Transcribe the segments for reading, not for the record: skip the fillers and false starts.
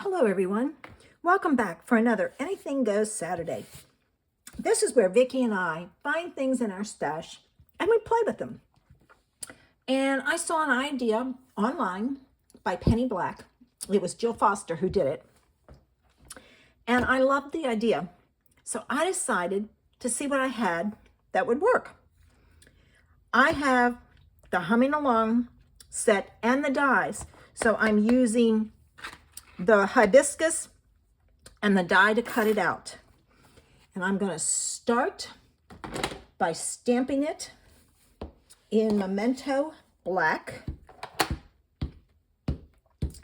Hello everyone, welcome back for another Anything Goes Saturday. This is where Vicki and I find things in our stash and we play with them. And I saw an idea online by Penny Black. It was Jill Foster who did it. And I loved the idea. So I decided to see what I had that would work. I have the Humming Along set and the dies. So I'm using the hibiscus and the die to cut it out. And I'm going to start by stamping it in Memento Black.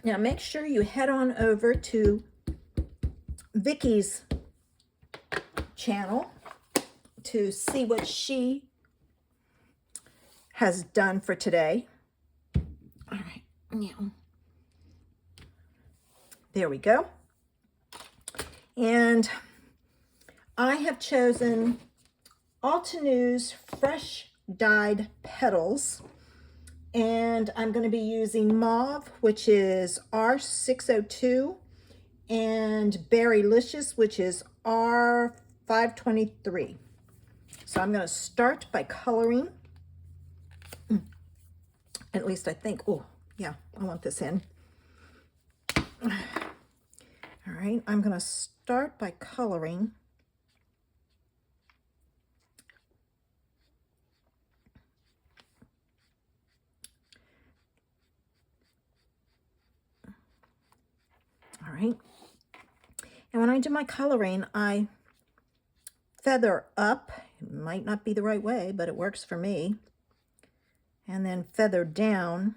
Now make sure you head on over to Vicki's channel to see what she has done for today. All right, now. There we go. And I have chosen Altenew's fresh dyed petals. And I'm going to be using Mauve, which is 𝘊𝟐𝗂, and Berrylicious, which is 𝘊𝟐𝗂. So I'm going to start by coloring. At least I think, oh, yeah, I want this in. All right, I'm going to start by coloring. All right, and when I do my coloring, I feather up. It might not be the right way, but it works for me. And then feather down.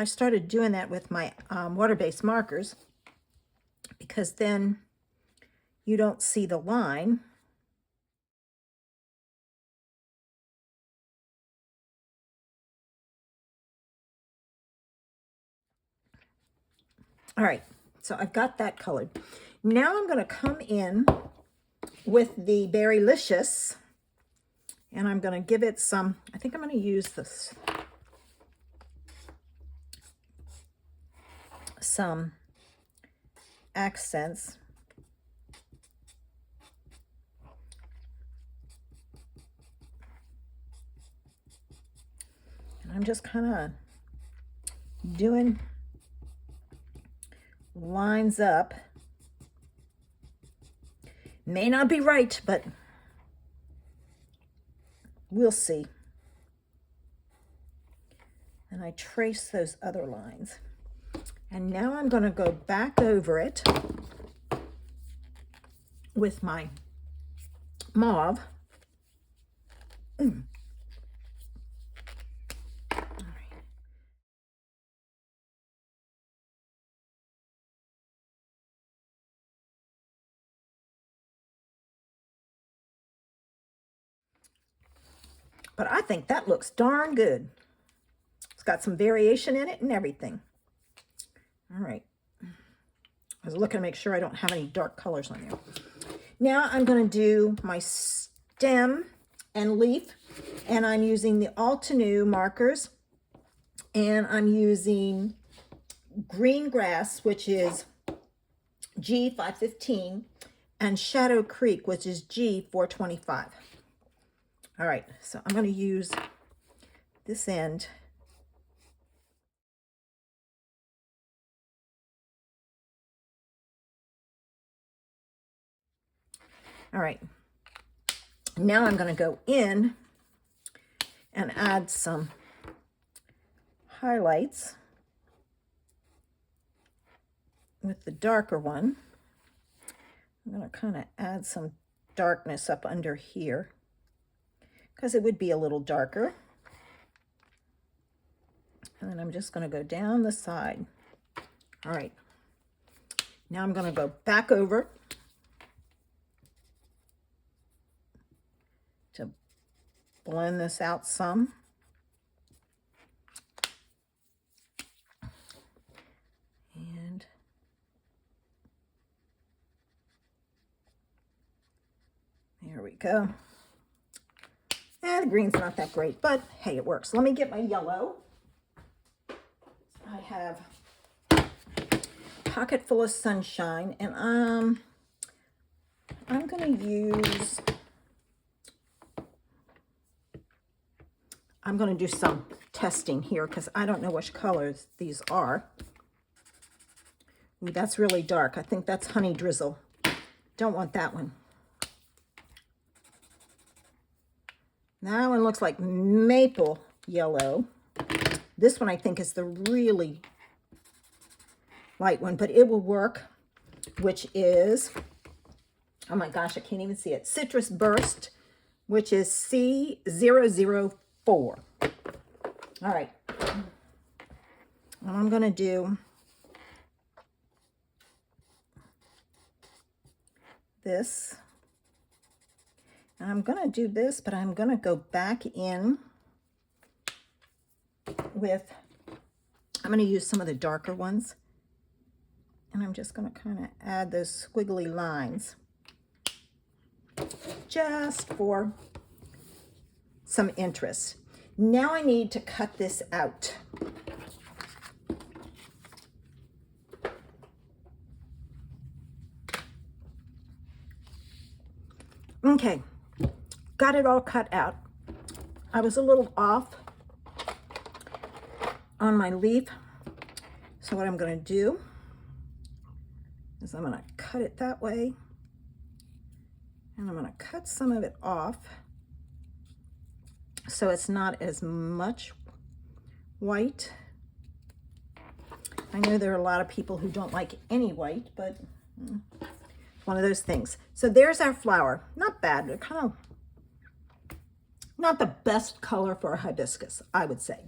I started doing that with my water-based markers because then you don't see the line. All right, so I've got that colored. Now I'm going to come in with the Berrylicious and I'm going to give it some, I think I'm going to use this. Some accents. And I'm just kind of doing lines up. May not be right, but we'll see. And I trace those other lines. And now I'm going to go back over it with my mauve. All right. But I think that looks darn good. It's got some variation in it and everything. All right, I was looking to make sure I don't have any dark colors on there. Now I'm going to do my stem and leaf, and I'm using the Altenew markers, and I'm using Green Grass, which is G515, and Shadow Creek, which is G425. All right, so I'm going to use this end. All right, now I'm going to go in and add some highlights with the darker one. I'm going to kind of add some darkness up under here because it would be a little darker. And then I'm just going to go down the side. All right, now I'm going to go back over to blend this out some. And there we go. The green's not that great, but hey, it works. Let me get my yellow. I have Pocket Full of Sunshine, and I'm going to use, I'm going to do some testing here because I don't know which colors these are. Ooh, that's really dark. I think that's Honey Drizzle. Don't want that one. That one looks like Maple Yellow. This one I think is the really light one, but it will work, which is, oh my gosh, I can't even see it. Citrus Burst, which is 𝘃𝗹𝗹. All right. What I'm going to do this, and I'm going to do this, but I'm going to go back in with, I'm going to use some of the darker ones, and I'm just going to kind of add those squiggly lines just for some interest. Now I need to cut this out. Okay, got it all cut out. I was a little off on my leaf, so what I'm going to do is I'm going to cut it that way, and I'm going to cut some of it off so it's not as much white. I know there are a lot of people who don't like any white, but it's one of those things. So there's our flower. Not bad. They're kind of not the best color for a hibiscus, I would say.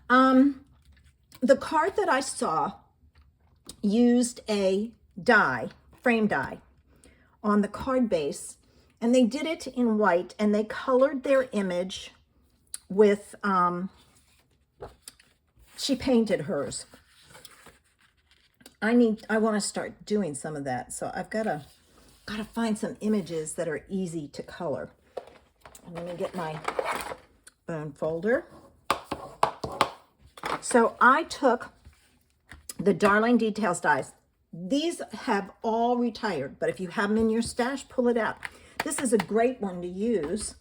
The card that I saw used a die, frame die, on the card base, and they did it in white, and they colored their image with, she painted hers. I want to start doing some of that, so I've got to find some images that are easy to color. And let me get my bone folder. So I took the Darling Details dies. These have all retired, but if you have them in your stash, pull it out. This is a great one to use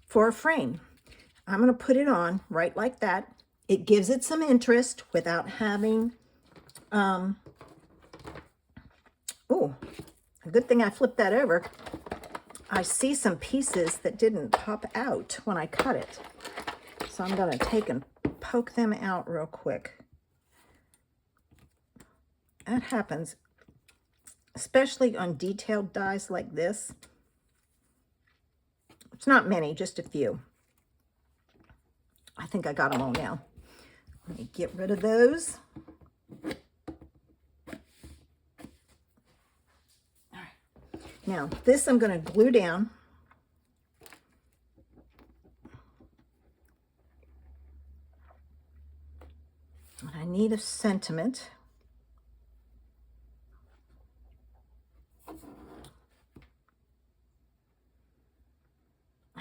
for a frame. I'm going to put it on right like that. It gives it some interest without having, oh, a good thing I flipped that over. I see some pieces that didn't pop out when I cut it. So I'm going to take and poke them out real quick. That happens, especially on detailed dies like this. It's not many, just a few. I think I got them all now. Let me get rid of those. All right. Now, this I'm going to glue down. And I need a sentiment.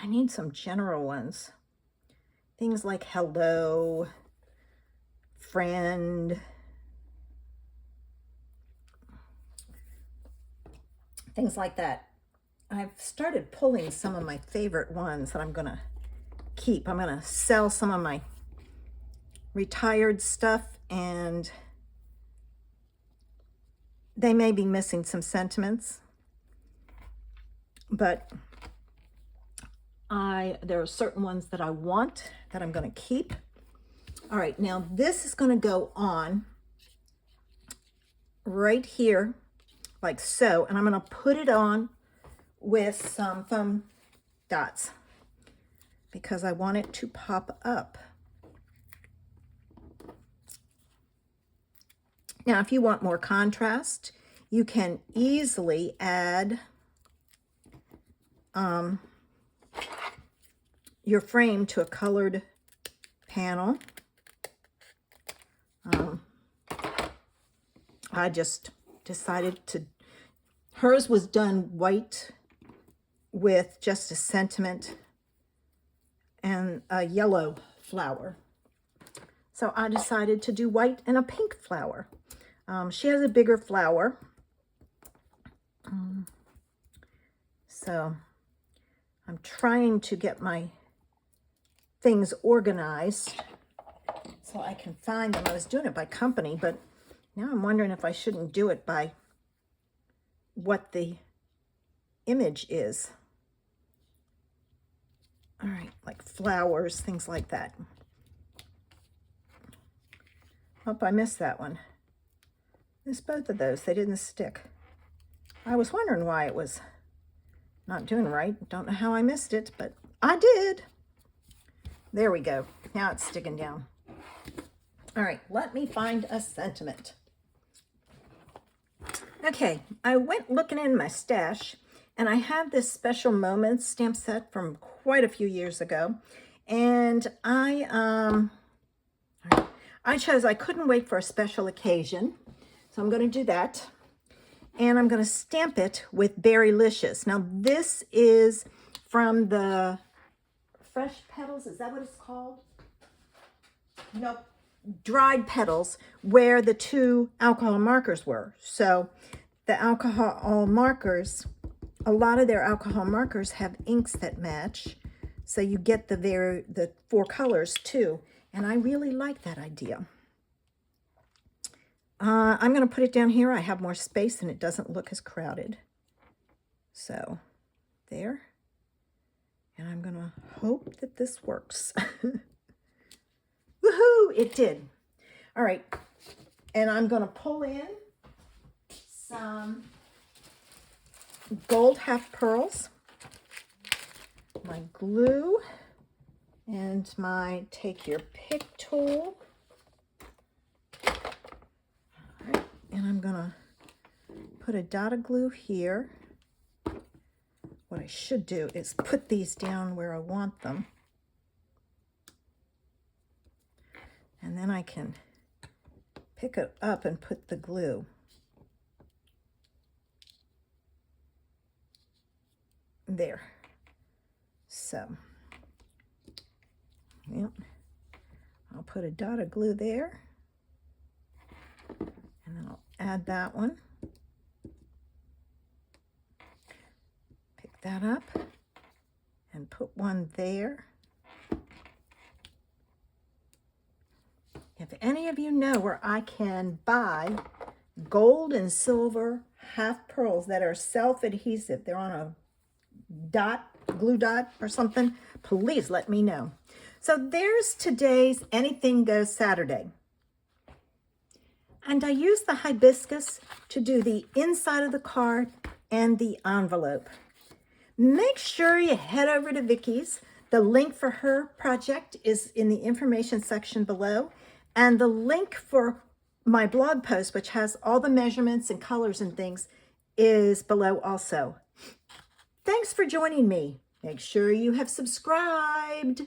I need some general ones. Things like hello, friend, things like that. I've started pulling some of my favorite ones that I'm going to keep. I'm going to sell some of my retired stuff, and they may be missing some sentiments, but there are certain ones that I want that I'm going to keep. All right, now this is going to go on right here like so, and I'm going to put it on with some foam dots because I want it to pop up. Now, if you want more contrast, you can easily add your frame to a colored panel. I just decided to, hers was done white with just a sentiment and a yellow flower. So I decided to do white and a pink flower. She has a bigger flower. So I'm trying to get my things organized so I can find them. I was doing it by company, but now I'm wondering if I shouldn't do it by what the image is. All right, like flowers, things like that. Oh, I missed that one. Missed both of those. They didn't stick. I was wondering why it was not doing right. Don't know how I missed it, but I did. There we go. Now it's sticking down. All right, let me find a sentiment. Okay, I went looking in my stash, and I have this Special Moments stamp set from quite a few years ago, and I chose I couldn't wait for a special occasion, so I'm going to do that, and I'm going to stamp it with Berrylicious. Now this is from the Fresh Petals, is that what it's called? Nope. Dried Petals, where the two alcohol markers were. So the alcohol markers, a lot of their alcohol markers have inks that match, so you get the four colors too, and I really like that idea. I'm going to put it down here. I have more space and it doesn't look as crowded. So there. And I'm going to hope that this works. Woohoo! It did. All right. And I'm going to pull in some gold half pearls, my glue, and my take your pick tool. All right. And I'm going to put a dot of glue here. What I should do is put these down where I want them. And then I can pick it up and put the glue. There. So, yep. I'll put a dot of glue there. And then I'll add that one. Pick that up and put one there. If any of you know where I can buy gold and silver half pearls that are self-adhesive, they're on a dot, glue dot or something, please let me know. So there's today's Anything Goes Saturday. And I used the hibiscus to do the inside of the card and the envelope. Make sure you head over to Vicky's. The link for her project is in the information section below. And the link for my blog post, which has all the measurements and colors and things, is below also. Thanks for joining me. Make sure you have subscribed.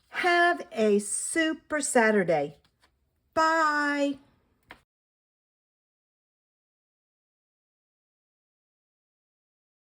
Have a super Saturday. Bye.